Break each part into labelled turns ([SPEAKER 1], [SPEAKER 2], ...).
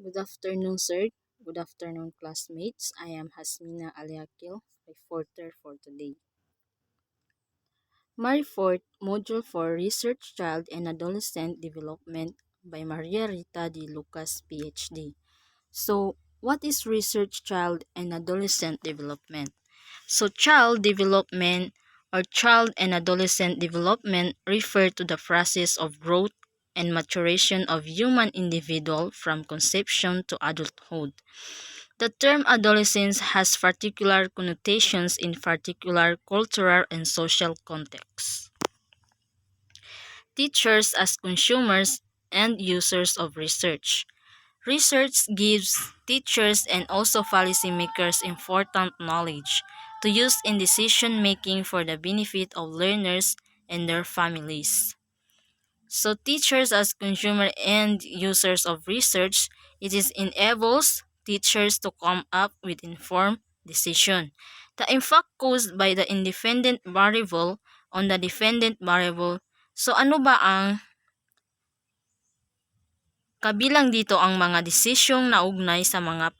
[SPEAKER 1] Good afternoon, sir. Good afternoon, classmates. I am Hasmina Aliakil, reporter for today. My report, Module for Research Child and Adolescent Development by Maria Rita de Lucas, PhD. So, what is research child and adolescent development? So, child development or child and adolescent development refer to the process of growth and maturation of human individual from conception to adulthood. The term adolescence has particular connotations in particular cultural and social contexts. Teachers as consumers and users of research. Research gives teachers and also policymakers important knowledge to use in decision making for the benefit of learners and their families. So teachers as consumer and users of research, it is enables teachers to come up with informed decision. The impact caused by the independent variable on the dependent variable. So ano ba ang kabilang dito ang mga desisyong naugnay sa mga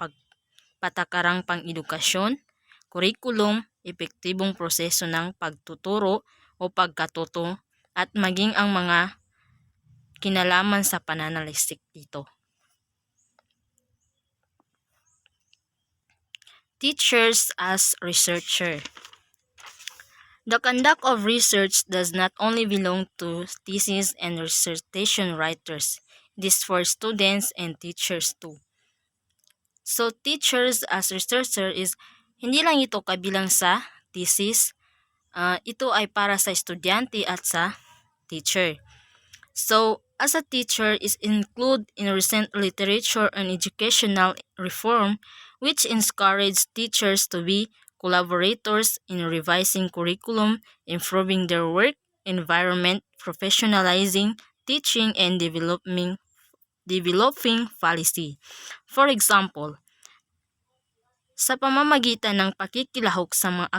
[SPEAKER 1] patakarang pang-edukasyon, kurikulum, epektibong proseso ng pagtuturo o pagkatuto at maging ang mga kinalaman sa pananaliksik dito. Teachers as researcher. The conduct of research does not only belong to thesis and dissertation writers. It is for students and teachers too. So, teachers as researcher is hindi lang ito kabilang sa thesis. Ito ay para sa estudyante at sa teacher. So, as a teacher is included in recent literature on educational reform which encourage teachers to be collaborators in revising curriculum, improving their work environment, professionalizing teaching, and developing policy. For example, sa pamamagitan ng pakikilahok sa mga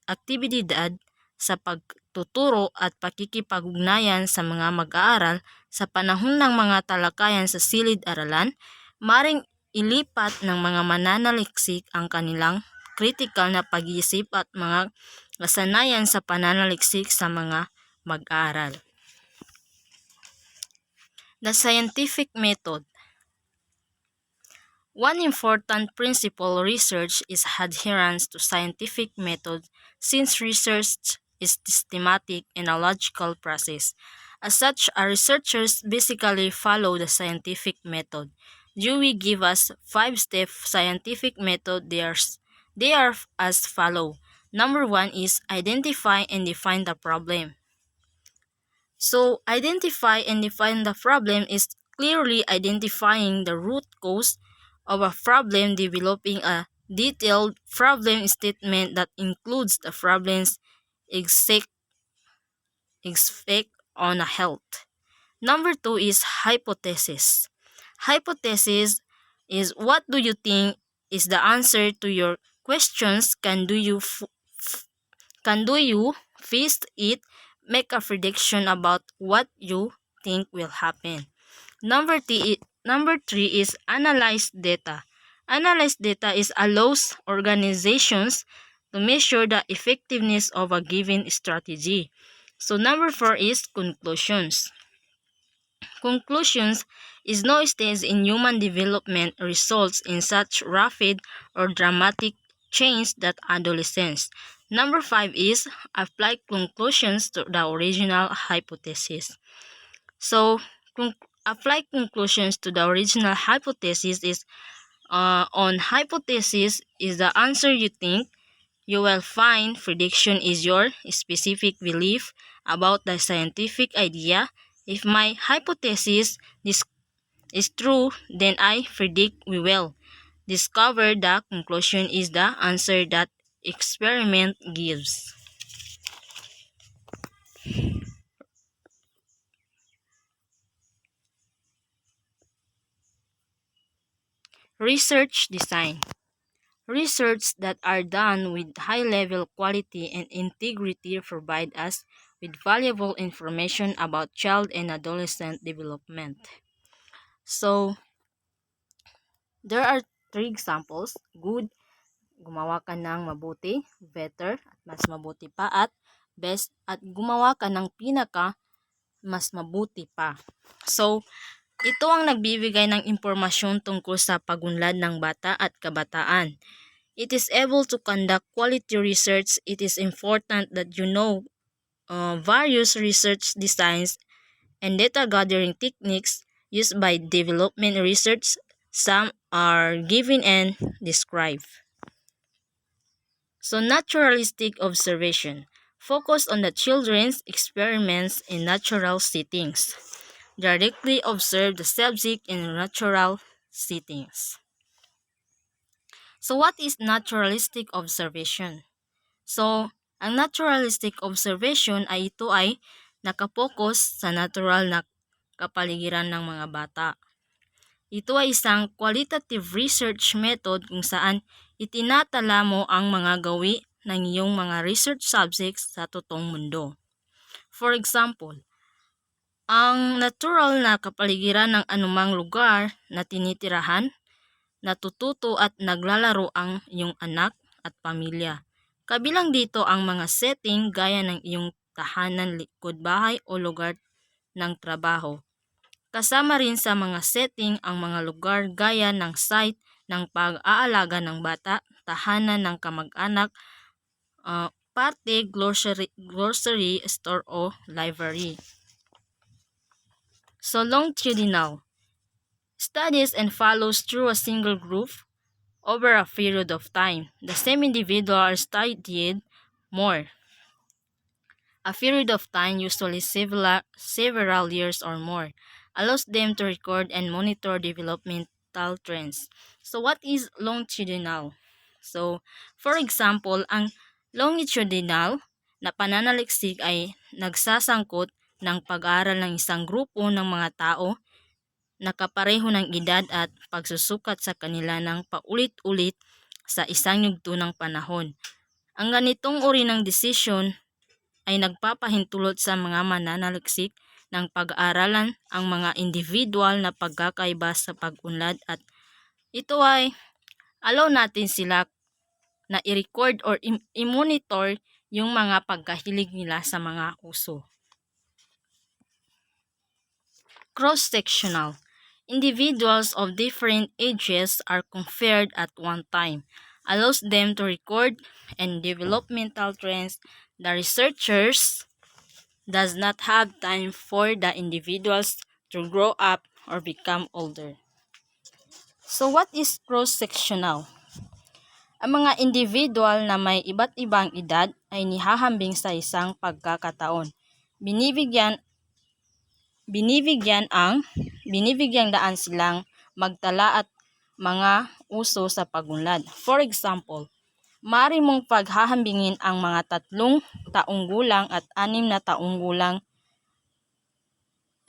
[SPEAKER 1] aktibidad sa pagtuturo at pakikipag-ugnayan sa mga mag-aaral sa panahon ng mga talakayan sa silid-aralan, maring ilipat ng mga mananaliksik ang kanilang critical na pag-iisip at mga kasanayan sa pananaliksik sa mga mag-aaral. The scientific method. One important principle of research is adherence to scientific methods since research is systematic and a logical process. As such, our researchers basically follow the scientific method. Dewey give us 5-step scientific method. They are as follow. Number 1 is identify and define the problem. So, identify and define the problem is clearly identifying the root cause of a problem, developing a detailed problem statement that includes the problem's exact effect on health. Number 2 is hypothesis. Hypothesis is what do you think is the answer to your questions? Can do you face it? Make a prediction about what you think will happen. Number 3 is analyze data. Analyze data is allows organizations to measure the effectiveness of a given strategy. So number 4 is conclusions. Conclusions is no stage in human development results in such rapid or dramatic change that adolescence. Number 5 is apply conclusions to the original hypothesis. So, apply conclusions to the original hypothesis is on hypothesis is the answer you think you will find. Prediction is your specific belief about the scientific idea. If my hypothesis is true, then I predict we will discover the conclusion is the answer that experiment gives. Research design. Research that are done with high-level quality and integrity provide us with valuable information about child and adolescent development. So, There are three examples: good, gumawa ka ng mabuti; better, at mas mabuti pa; at best, at gumawa ka ng pinaka mas mabuti pa. So, ito ang nagbibigay ng impormasyon tungkol sa pagunlad ng bata at kabataan. It is able to conduct quality research. It is important that you know various research designs and data gathering techniques used by development research. Some are given and described. So, naturalistic observation. Focus on the children's experiments in natural settings. Directly observe the subject in natural settings. So, what is naturalistic observation? So, ang naturalistic observation ay nakapokus sa natural na kapaligiran ng mga bata. Ito ay isang qualitative research method kung saan itinatala mo ang mga gawi ng iyong mga research subjects sa totoong mundo. For example, ang natural na kapaligiran ng anumang lugar na tinitirahan, natututo at naglalaro ang iyong anak at pamilya. Kabilang dito ang mga setting gaya ng iyong tahanan, likod bahay o lugar ng trabaho. Kasama rin sa mga setting ang mga lugar gaya ng site ng pag-aalaga ng bata, tahanan ng kamag-anak, party, grocery store o library. So, longitudinal. Studies and follows through a single group over a period of time. The same individual are studied more. A period of time, usually several years or more, allows them to record and monitor developmental trends. So, what is longitudinal? So, for example, ang longitudinal na pananaliksik ay nagsasangkot ng pag-aaral ng isang grupo ng mga tao na kapareho ng edad at pagsusukat sa kanila ng paulit-ulit sa isang yugto ng panahon. Ang ganitong uri ng desisyon ay nagpapahintulot sa mga mananaliksik ng pag-aaralan ang mga individual na pagkakaiba sa pag-unlad, at ito ay allow natin sila na i-record or i-monitor yung mga pagkahilig nila sa mga uso. Cross-sectional. Individuals of different ages are compared at one time, allows them to record and developmental trends. The researchers does not have time for the individuals to grow up or become older. So, what is cross-sectional? Ang mga individual na may iba't ibang edad ay nihahambing sa isang pagkakataon. Binibigyang daan silang magtala at mga uso sa pagunlad. For example, maaari mong paghahambingin ang mga 3 taong gulang at 6 na taong gulang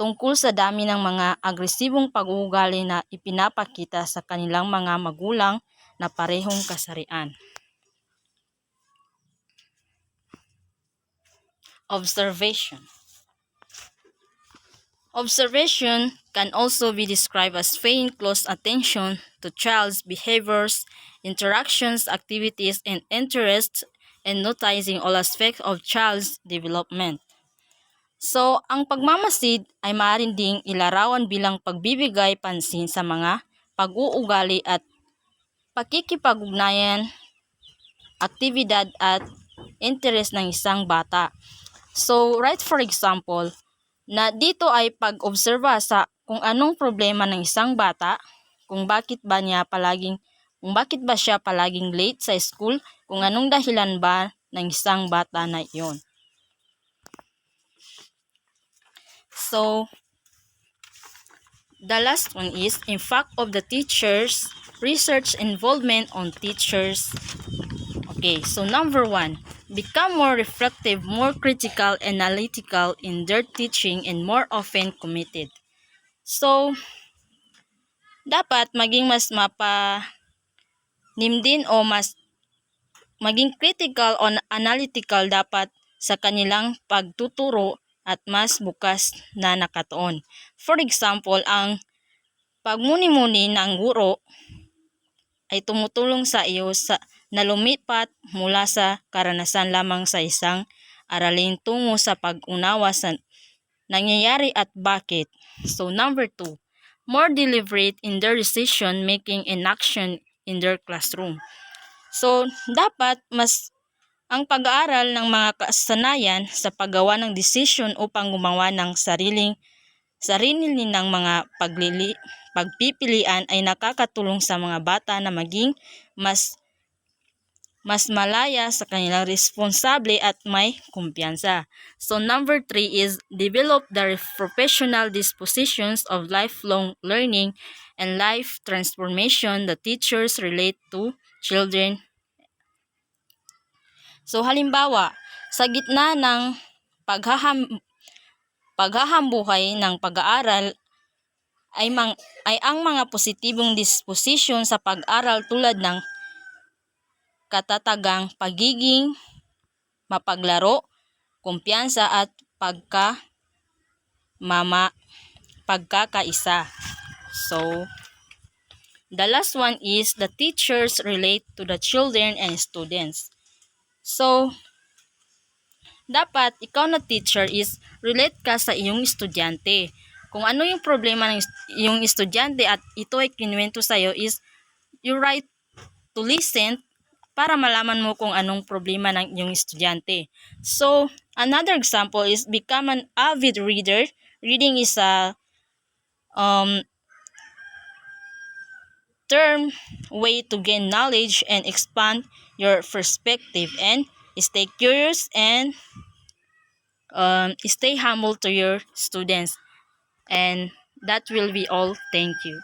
[SPEAKER 1] tungkol sa dami ng mga agresibong pag-uugali na ipinapakita sa kanilang mga magulang na parehong kasarian. Observation. Observation can also be described as paying close attention to child's behaviors, interactions, activities, and interests, and noticing all aspects of child's development. So, ang pagmamasid ay maaaring ding ilarawan bilang pagbibigay pansin sa mga pag-uugali at pakikipag-ugnayan, aktibidad at interest ng isang bata. So, right, for example, na dito ay pag-obserba sa kung anong problema ng isang bata, kung bakit ba siya palaging late sa school, kung anong dahilan ba ng isang bata na iyon. So, the last one is impact of the teachers, research involvement on teachers. Okay, so number 1, become more reflective, more critical, analytical in their teaching, and more often committed. So, dapat maging mas mapanimdin o mas maging critical o analytical dapat sa kanilang pagtuturo at mas bukas na nakatuon. For example, ang pagmuni-muni ng guro ay tumutulong sa iyo na lumipat mula sa karanasan lamang sa isang aralin tungo sa pag-unawa sa nangyayari at bakit. So number 2, more deliberate in their decision making and action in their classroom. So dapat mas ang pag-aaral ng mga kasanayan sa paggawa ng desisyon upang gumawa ng sarili ng mga pagpipilian ay nakakatulong sa mga bata na maging mas malaya sa kanilang responsable at may kumpiyansa. So number 3 is develop the professional dispositions of lifelong learning and life transformation the teachers relate to children. So halimbawa, sa gitna ng paghahambuhay ng pag-aaral ay ang mga positibong disposition sa pag-aral tulad ng katatagang pagiging mapaglaro, kumpiyansa at pagkakaisa. So, the last one is the teachers relate to the children and students. So, dapat ikaw na teacher is relate ka sa iyong estudyante. Kung ano yung problema ng iyong estudyante at ito ay kinuwento sa iyo is you right to listen para malaman mo kung anong problema ng iyong estudyante. So, another example is become an avid reader. Reading is a term way to gain knowledge and expand your perspective, and stay curious and stay humble to your students. And that will be all. Thank you.